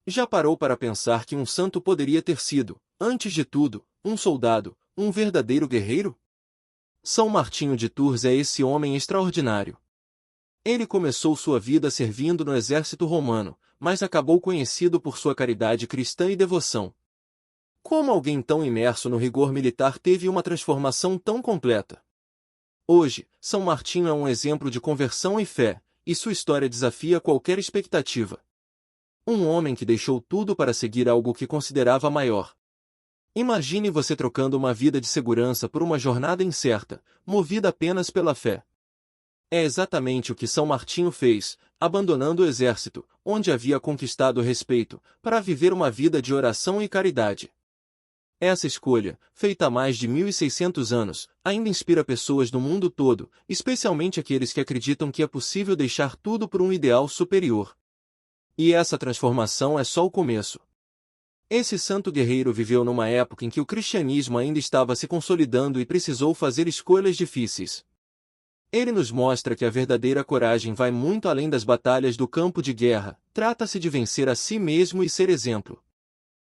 Já parou para pensar que um santo poderia ter sido, antes de tudo, um soldado, um verdadeiro guerreiro? São Martinho de Tours é esse homem extraordinário. Ele começou sua vida servindo no exército romano, mas acabou conhecido por sua caridade cristã e devoção. Como alguém tão imerso no rigor militar teve uma transformação tão completa? Hoje, São Martinho é um exemplo de conversão e fé, e sua história desafia qualquer expectativa. Um homem que deixou tudo para seguir algo que considerava maior. Imagine você trocando uma vida de segurança por uma jornada incerta, movida apenas pela fé. É exatamente o que São Martinho fez, abandonando o exército, onde havia conquistado respeito, para viver uma vida de oração e caridade. Essa escolha, feita há mais de 1600 anos, ainda inspira pessoas do mundo todo, especialmente aqueles que acreditam que é possível deixar tudo por um ideal superior. E essa transformação é só o começo. Esse santo guerreiro viveu numa época em que o cristianismo ainda estava se consolidando e precisou fazer escolhas difíceis. Ele nos mostra que a verdadeira coragem vai muito além das batalhas do campo de guerra, trata-se de vencer a si mesmo e ser exemplo.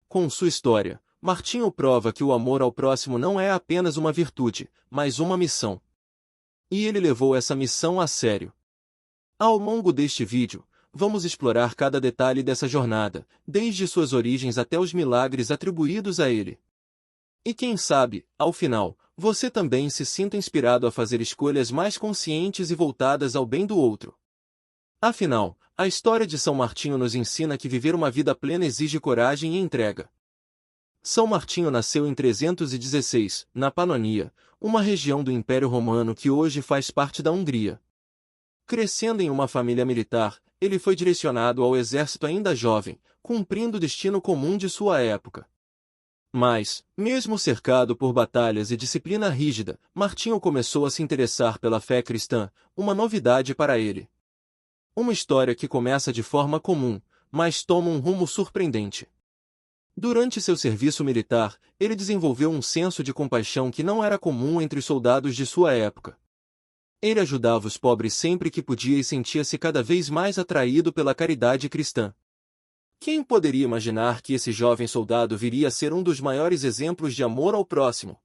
Com sua história, Martinho prova que o amor ao próximo não é apenas uma virtude, mas uma missão. E ele levou essa missão a sério. Ao longo deste vídeo, vamos explorar cada detalhe dessa jornada, desde suas origens até os milagres atribuídos a ele. E quem sabe, ao final, você também se sinta inspirado a fazer escolhas mais conscientes e voltadas ao bem do outro. Afinal, a história de São Martinho nos ensina que viver uma vida plena exige coragem e entrega. São Martinho nasceu em 316, na Pannonia, uma região do Império Romano que hoje faz parte da Hungria. Crescendo em uma família militar, ele foi direcionado ao exército ainda jovem, cumprindo o destino comum de sua época. Mas, mesmo cercado por batalhas e disciplina rígida, Martinho começou a se interessar pela fé cristã, uma novidade para ele. Uma história que começa de forma comum, mas toma um rumo surpreendente. Durante seu serviço militar, ele desenvolveu um senso de compaixão que não era comum entre os soldados de sua época. Ele ajudava os pobres sempre que podia e sentia-se cada vez mais atraído pela caridade cristã. Quem poderia imaginar que esse jovem soldado viria a ser um dos maiores exemplos de amor ao próximo?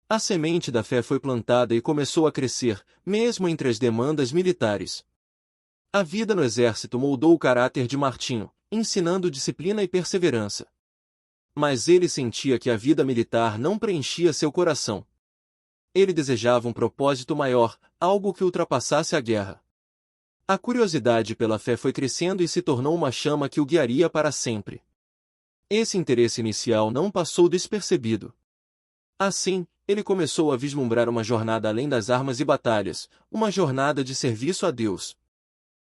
A semente da fé foi plantada e começou a crescer, mesmo entre as demandas militares. A vida no exército moldou o caráter de Martinho, ensinando disciplina e perseverança. Mas ele sentia que a vida militar não preenchia seu coração. Ele desejava um propósito maior, algo que ultrapassasse a guerra. A curiosidade pela fé foi crescendo e se tornou uma chama que o guiaria para sempre. Esse interesse inicial não passou despercebido. Assim, ele começou a vislumbrar uma jornada além das armas e batalhas, uma jornada de serviço a Deus.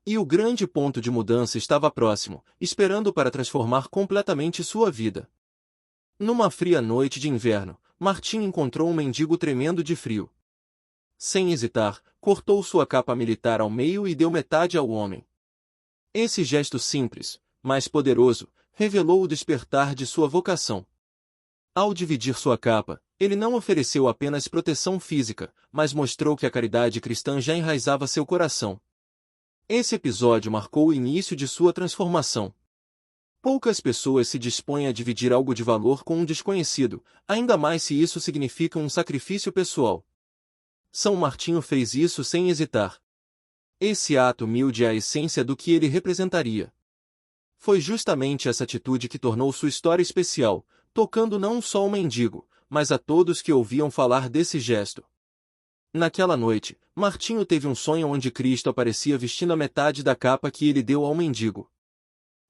E o grande ponto de mudança estava próximo, esperando para transformar completamente sua vida. Numa fria noite de inverno, Martinho encontrou um mendigo tremendo de frio. Sem hesitar, cortou sua capa militar ao meio e deu metade ao homem. Esse gesto simples, mas poderoso, revelou o despertar de sua vocação. Ao dividir sua capa, ele não ofereceu apenas proteção física, mas mostrou que a caridade cristã já enraizava seu coração. Esse episódio marcou o início de sua transformação. Poucas pessoas se dispõem a dividir algo de valor com um desconhecido, ainda mais se isso significa um sacrifício pessoal. São Martinho fez isso sem hesitar. Esse ato humilde é a essência do que ele representaria. Foi justamente essa atitude que tornou sua história especial, tocando não só o mendigo, mas a todos que ouviam falar desse gesto. Naquela noite, Martinho teve um sonho onde Cristo aparecia vestindo a metade da capa que ele deu ao mendigo.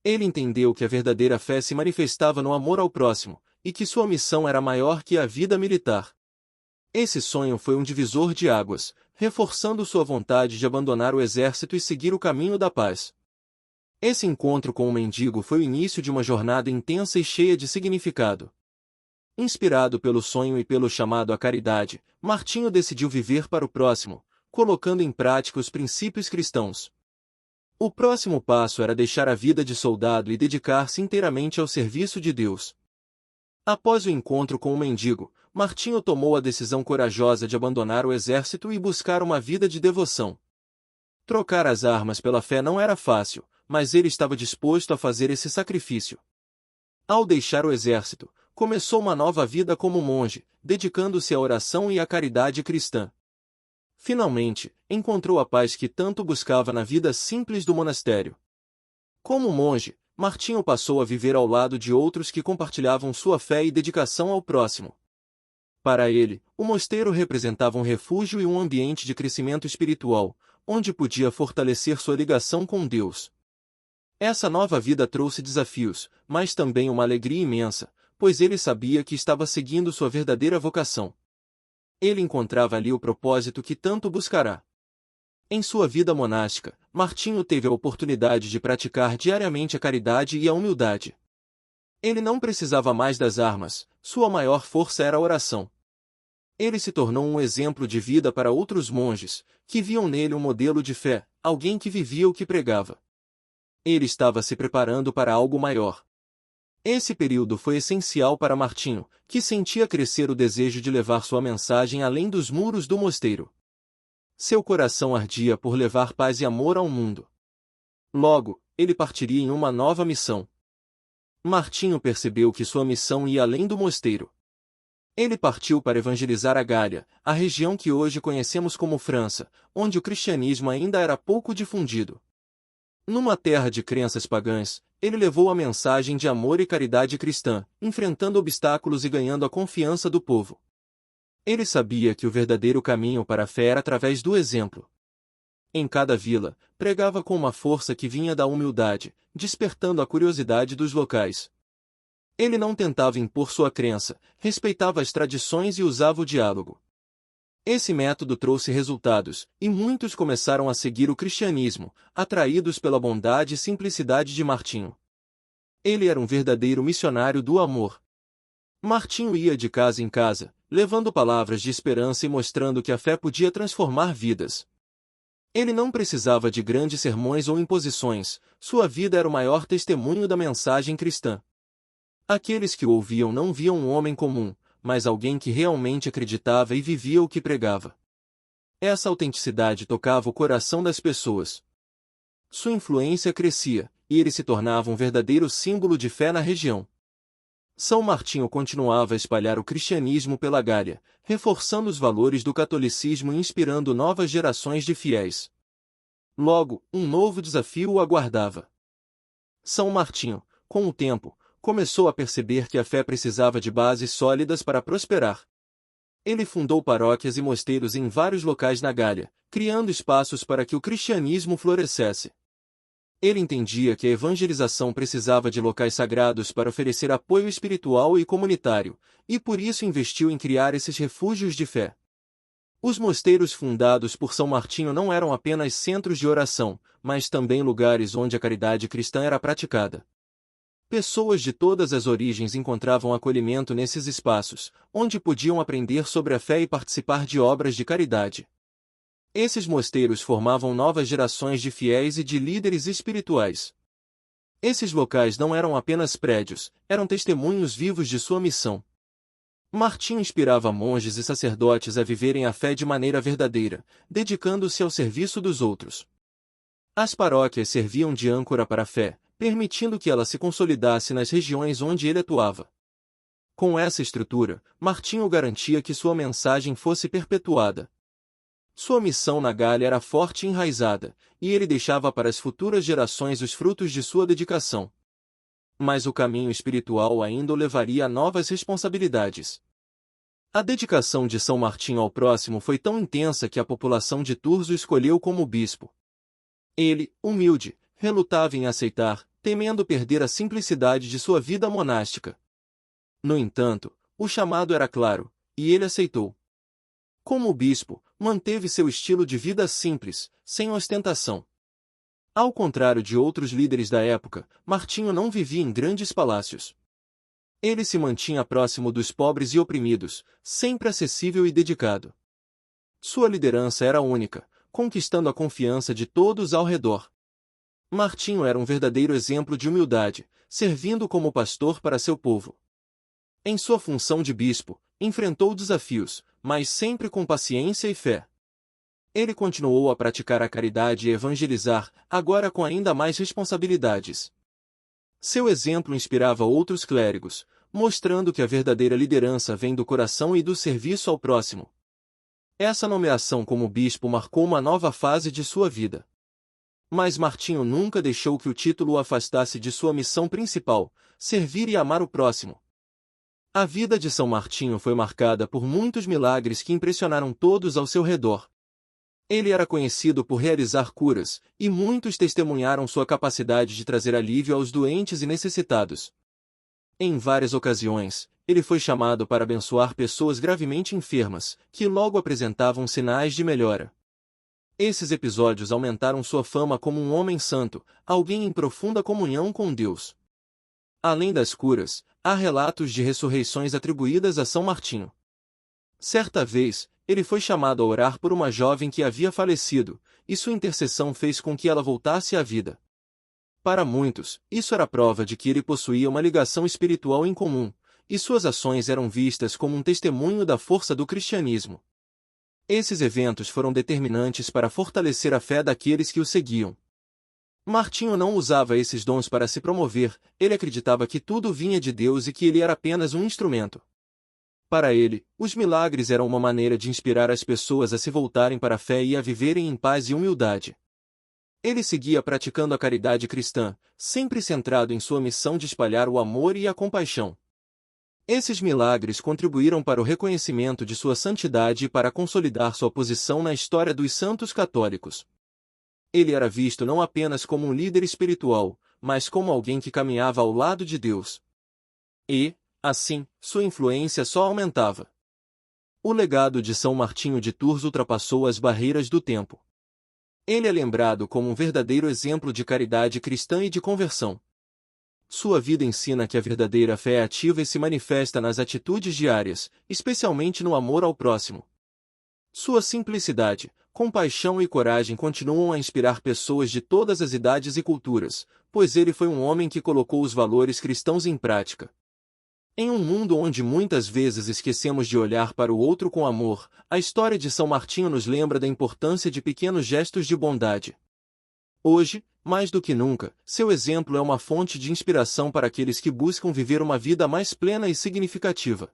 Ele entendeu que a verdadeira fé se manifestava no amor ao próximo, e que sua missão era maior que a vida militar. Esse sonho foi um divisor de águas, reforçando sua vontade de abandonar o exército e seguir o caminho da paz. Esse encontro com o mendigo foi o início de uma jornada intensa e cheia de significado. Inspirado pelo sonho e pelo chamado à caridade, Martinho decidiu viver para o próximo, colocando em prática os princípios cristãos. O próximo passo era deixar a vida de soldado e dedicar-se inteiramente ao serviço de Deus. Após o encontro com o mendigo, Martinho tomou a decisão corajosa de abandonar o exército e buscar uma vida de devoção. Trocar as armas pela fé não era fácil, mas ele estava disposto a fazer esse sacrifício. Ao deixar o exército, começou uma nova vida como monge, dedicando-se à oração e à caridade cristã. Finalmente, encontrou a paz que tanto buscava na vida simples do monastério. Como monge, Martinho passou a viver ao lado de outros que compartilhavam sua fé e dedicação ao próximo. Para ele, o mosteiro representava um refúgio e um ambiente de crescimento espiritual, onde podia fortalecer sua ligação com Deus. Essa nova vida trouxe desafios, mas também uma alegria imensa, pois ele sabia que estava seguindo sua verdadeira vocação. Ele encontrava ali o propósito que tanto buscará. Em sua vida monástica, Martinho teve a oportunidade de praticar diariamente a caridade e a humildade. Ele não precisava mais das armas, sua maior força era a oração. Ele se tornou um exemplo de vida para outros monges, que viam nele um modelo de fé, alguém que vivia o que pregava. Ele estava se preparando para algo maior. Esse período foi essencial para Martinho, que sentia crescer o desejo de levar sua mensagem além dos muros do mosteiro. Seu coração ardia por levar paz e amor ao mundo. Logo, ele partiria em uma nova missão. Martinho percebeu que sua missão ia além do mosteiro. Ele partiu para evangelizar a Gália, a região que hoje conhecemos como França, onde o cristianismo ainda era pouco difundido. Numa terra de crenças pagãs, ele levou a mensagem de amor e caridade cristã, enfrentando obstáculos e ganhando a confiança do povo. Ele sabia que o verdadeiro caminho para a fé era através do exemplo. Em cada vila, pregava com uma força que vinha da humildade, despertando a curiosidade dos locais. Ele não tentava impor sua crença, respeitava as tradições e usava o diálogo. Esse método trouxe resultados, e muitos começaram a seguir o cristianismo, atraídos pela bondade e simplicidade de Martinho. Ele era um verdadeiro missionário do amor. Martinho ia de casa em casa, levando palavras de esperança e mostrando que a fé podia transformar vidas. Ele não precisava de grandes sermões ou imposições, sua vida era o maior testemunho da mensagem cristã. Aqueles que o ouviam não viam um homem comum, mas alguém que realmente acreditava e vivia o que pregava. Essa autenticidade tocava o coração das pessoas. Sua influência crescia, e ele se tornava um verdadeiro símbolo de fé na região. São Martinho continuava a espalhar o cristianismo pela Gália, reforçando os valores do catolicismo e inspirando novas gerações de fiéis. Logo, um novo desafio o aguardava. São Martinho, com o tempo, começou a perceber que a fé precisava de bases sólidas para prosperar. Ele fundou paróquias e mosteiros em vários locais na Gália, criando espaços para que o cristianismo florescesse. Ele entendia que a evangelização precisava de locais sagrados para oferecer apoio espiritual e comunitário, e por isso investiu em criar esses refúgios de fé. Os mosteiros fundados por São Martinho não eram apenas centros de oração, mas também lugares onde a caridade cristã era praticada. Pessoas de todas as origens encontravam acolhimento nesses espaços, onde podiam aprender sobre a fé e participar de obras de caridade. Esses mosteiros formavam novas gerações de fiéis e de líderes espirituais. Esses locais não eram apenas prédios, eram testemunhos vivos de sua missão. Martinho inspirava monges e sacerdotes a viverem a fé de maneira verdadeira, dedicando-se ao serviço dos outros. As paróquias serviam de âncora para a fé, permitindo que ela se consolidasse nas regiões onde ele atuava. Com essa estrutura, Martinho garantia que sua mensagem fosse perpetuada. Sua missão na Gália era forte e enraizada, e ele deixava para as futuras gerações os frutos de sua dedicação. Mas o caminho espiritual ainda o levaria a novas responsabilidades. A dedicação de São Martinho ao próximo foi tão intensa que a população de Tours o escolheu como bispo. Ele, humilde, relutava em aceitar, temendo perder a simplicidade de sua vida monástica. No entanto, o chamado era claro, e ele aceitou. Como bispo, manteve seu estilo de vida simples, sem ostentação. Ao contrário de outros líderes da época, Martinho não vivia em grandes palácios. Ele se mantinha próximo dos pobres e oprimidos, sempre acessível e dedicado. Sua liderança era única, conquistando a confiança de todos ao redor. Martinho era um verdadeiro exemplo de humildade, servindo como pastor para seu povo. Em sua função de bispo, enfrentou desafios, mas sempre com paciência e fé. Ele continuou a praticar a caridade e evangelizar, agora com ainda mais responsabilidades. Seu exemplo inspirava outros clérigos, mostrando que a verdadeira liderança vem do coração e do serviço ao próximo. Essa nomeação como bispo marcou uma nova fase de sua vida. Mas Martinho nunca deixou que o título o afastasse de sua missão principal, servir e amar o próximo. A vida de São Martinho foi marcada por muitos milagres que impressionaram todos ao seu redor. Ele era conhecido por realizar curas, e muitos testemunharam sua capacidade de trazer alívio aos doentes e necessitados. Em várias ocasiões, ele foi chamado para abençoar pessoas gravemente enfermas, que logo apresentavam sinais de melhora. Esses episódios aumentaram sua fama como um homem santo, alguém em profunda comunhão com Deus. Além das curas, há relatos de ressurreições atribuídas a São Martinho. Certa vez, ele foi chamado a orar por uma jovem que havia falecido, e sua intercessão fez com que ela voltasse à vida. Para muitos, isso era prova de que ele possuía uma ligação espiritual em comum, e suas ações eram vistas como um testemunho da força do cristianismo. Esses eventos foram determinantes para fortalecer a fé daqueles que o seguiam. Martinho não usava esses dons para se promover, ele acreditava que tudo vinha de Deus e que ele era apenas um instrumento. Para ele, os milagres eram uma maneira de inspirar as pessoas a se voltarem para a fé e a viverem em paz e humildade. Ele seguia praticando a caridade cristã, sempre centrado em sua missão de espalhar o amor e a compaixão. Esses milagres contribuíram para o reconhecimento de sua santidade e para consolidar sua posição na história dos santos católicos. Ele era visto não apenas como um líder espiritual, mas como alguém que caminhava ao lado de Deus. E, assim, sua influência só aumentava. O legado de São Martinho de Tours ultrapassou as barreiras do tempo. Ele é lembrado como um verdadeiro exemplo de caridade cristã e de conversão. Sua vida ensina que a verdadeira fé é ativa e se manifesta nas atitudes diárias, especialmente no amor ao próximo. Sua simplicidade, compaixão e coragem continuam a inspirar pessoas de todas as idades e culturas, pois ele foi um homem que colocou os valores cristãos em prática. Em um mundo onde muitas vezes esquecemos de olhar para o outro com amor, a história de São Martinho nos lembra da importância de pequenos gestos de bondade. Hoje, mais do que nunca, seu exemplo é uma fonte de inspiração para aqueles que buscam viver uma vida mais plena e significativa.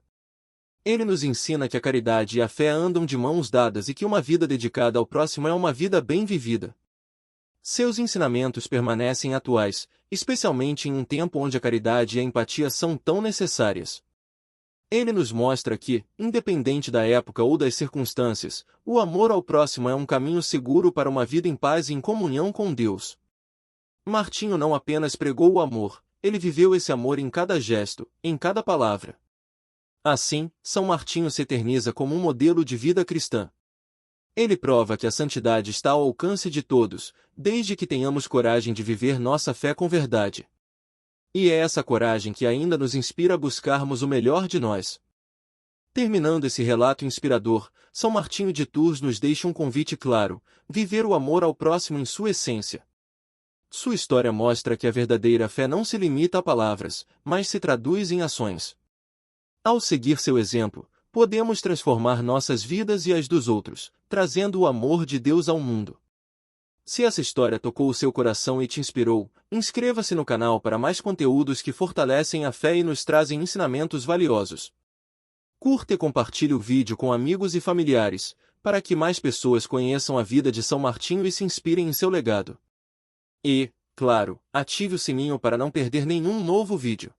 Ele nos ensina que a caridade e a fé andam de mãos dadas e que uma vida dedicada ao próximo é uma vida bem vivida. Seus ensinamentos permanecem atuais, especialmente em um tempo onde a caridade e a empatia são tão necessárias. Ele nos mostra que, independente da época ou das circunstâncias, o amor ao próximo é um caminho seguro para uma vida em paz e em comunhão com Deus. Martinho não apenas pregou o amor, ele viveu esse amor em cada gesto, em cada palavra. Assim, São Martinho se eterniza como um modelo de vida cristã. Ele prova que a santidade está ao alcance de todos, desde que tenhamos coragem de viver nossa fé com verdade. E é essa coragem que ainda nos inspira a buscarmos o melhor de nós. Terminando esse relato inspirador, São Martinho de Tours nos deixa um convite claro: viver o amor ao próximo em sua essência. Sua história mostra que a verdadeira fé não se limita a palavras, mas se traduz em ações. Ao seguir seu exemplo, podemos transformar nossas vidas e as dos outros, trazendo o amor de Deus ao mundo. Se essa história tocou o seu coração e te inspirou, inscreva-se no canal para mais conteúdos que fortalecem a fé e nos trazem ensinamentos valiosos. Curta e compartilhe o vídeo com amigos e familiares, para que mais pessoas conheçam a vida de São Martinho e se inspirem em seu legado. E, claro, ative o sininho para não perder nenhum novo vídeo.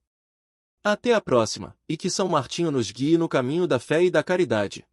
Até a próxima, e que São Martinho nos guie no caminho da fé e da caridade.